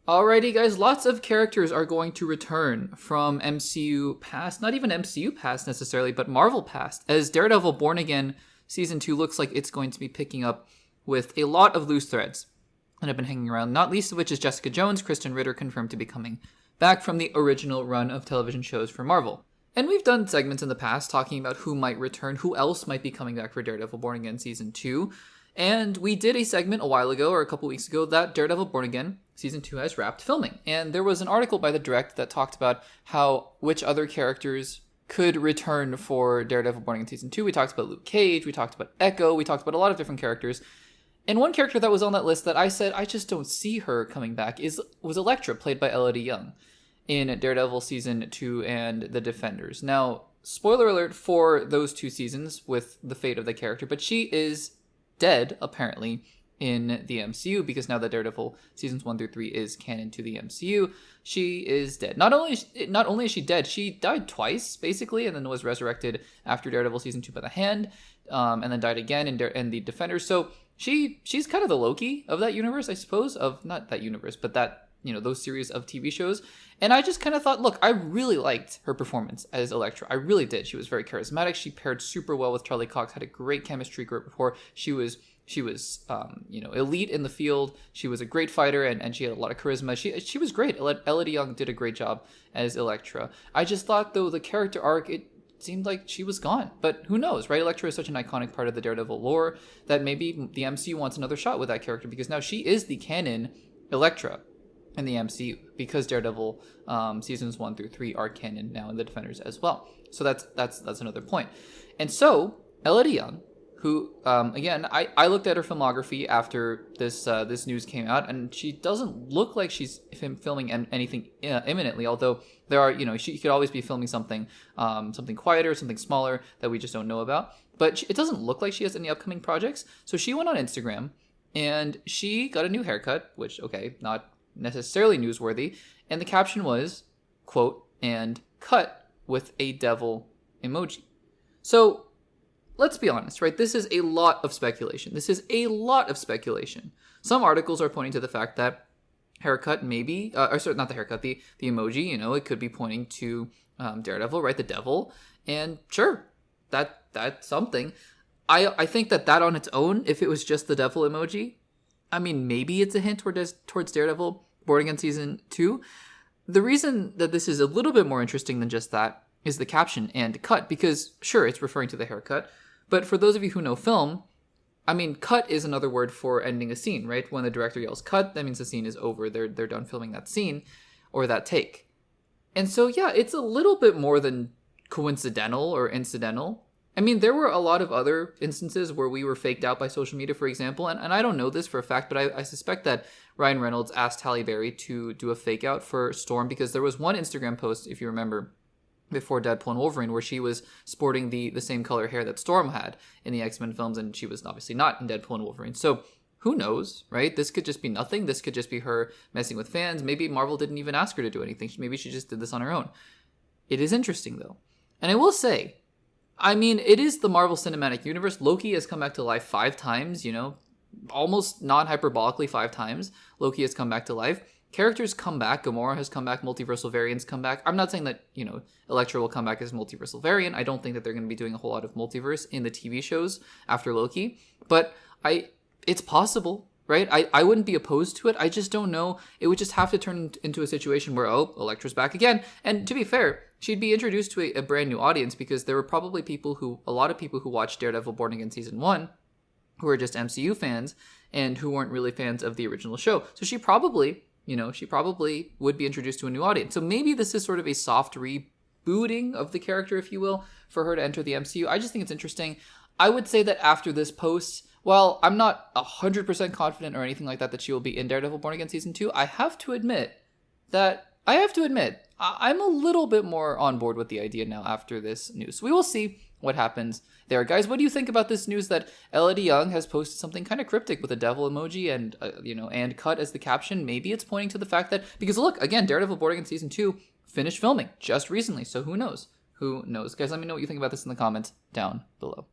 Alrighty, guys, lots of characters are going to return from MCU past, not even MCU past necessarily, but Marvel past, as Daredevil Born Again Season 2 looks like it's going to be picking up with a lot of loose threads that have been hanging around, not least of which is Jessica Jones. Kristen Ritter confirmed to be coming back from the original run of television shows for Marvel. And we've done segments in the past talking about who might return, who else might be coming back for Daredevil Born Again Season 2. And we did a segment a while ago, or a couple weeks ago, that Daredevil Born Again Season 2 has wrapped filming. And there was an article by The Direct that talked about which other characters could return for Daredevil Born Again Season 2. We talked about Luke Cage, we talked about Echo, we talked about a lot of different characters. And one character that was on that list that I said I just don't see her coming back was Elektra, played by Elodie Young in Daredevil Season 2 and The Defenders. Now, spoiler alert for those two seasons with the fate of the character, but she is dead, apparently, in the MCU, because now that Daredevil Seasons 1 through 3 is canon to the MCU, she is dead. Not only is she dead, she died twice, basically, and then was resurrected after Daredevil Season 2 by the Hand, and then died again in The Defenders. So she's kind of the Loki of that universe, I suppose, of not that universe, but that, those series of TV shows. And I just kind of thought, look, I really liked her performance as Elektra. I really did. She was very charismatic. She paired super well with Charlie Cox, had a great chemistry rapport. She was elite in the field. She was a great fighter, and she had a lot of charisma. She was great. Elodie Young did a great job as Elektra. I just thought, though, the character arc, it seemed like she was gone. But who knows, right? Elektra is such an iconic part of the Daredevil lore that maybe the MCU wants another shot with that character, because now she is the canon Elektra in the MCU, because Daredevil Seasons 1 through 3 are canon now in The Defenders as well. So that's another point. And so, Elodie Young, who, again, I looked at her filmography after this news came out, and she doesn't look like she's filming anything imminently, although there are, she could always be filming something quieter, something smaller that we just don't know about. But it doesn't look like she has any upcoming projects. So she went on Instagram, and she got a new haircut, which, okay, not necessarily newsworthy, and the caption was, quote, "and cut with a devil emoji." So let's be honest, right? This is a lot of speculation. Some articles are pointing to the fact that haircut maybe, not the haircut, the emoji, it could be pointing to Daredevil, right? The devil. And sure, that's something. I think that on its own, if it was just the devil emoji, I mean, maybe it's a hint towards Daredevil Born Again Season 2. The reason that this is a little bit more interesting than just that is the caption "and cut," because sure, it's referring to the haircut. But for those of you who know film, I mean, cut is another word for ending a scene, right? When the director yells cut, that means the scene is over. They're done filming that scene or that take. And so, yeah, it's a little bit more than coincidental or incidental. I mean, there were a lot of other instances where we were faked out by social media, for example. And I don't know this for a fact, but I suspect that Ryan Reynolds asked Halle Berry to do a fake out for Storm, because there was one Instagram post, if you remember, before Deadpool and Wolverine, where she was sporting the same color hair that Storm had in the X-Men films, and she was obviously not in Deadpool and Wolverine. So who knows, right? This could just be nothing. This could just be her messing with fans. Maybe Marvel didn't even ask her to do anything. Maybe she just did this on her own. It is interesting, though. And I will say, I mean, it is the Marvel Cinematic Universe. Loki has come back to life 5 times, almost non-hyperbolically 5 times. Loki has come back to life. Characters come back. Gamora has come back. Multiversal variants come back. I'm not saying that, Elektra will come back as multiversal variant. I don't think that they're going to be doing a whole lot of multiverse in the TV shows after Loki. But it's possible, right? I wouldn't be opposed to it. I just don't know. It would just have to turn into a situation where, Elektra's back again. And to be fair, she'd be introduced to a brand new audience, because there were probably a lot of people who watched Daredevil Born Again Season 1 who are just MCU fans and who weren't really fans of the original show. So she probably would be introduced to a new audience. So maybe this is sort of a soft rebooting of the character, if you will, for her to enter the MCU. I just think it's interesting. I would say that after this post, while I'm not 100% confident or anything like that she will be in Daredevil Born Again Season 2, I have to admit I'm a little bit more on board with the idea now after this news. So we will see what happens there. Guys, what do you think about this news that Elodie Young has posted something kind of cryptic with a devil emoji and, and cut as the caption? Maybe it's pointing to the fact that, because look, again, Daredevil Born Again Season 2 finished filming just recently, so who knows? Guys, let me know what you think about this in the comments down below.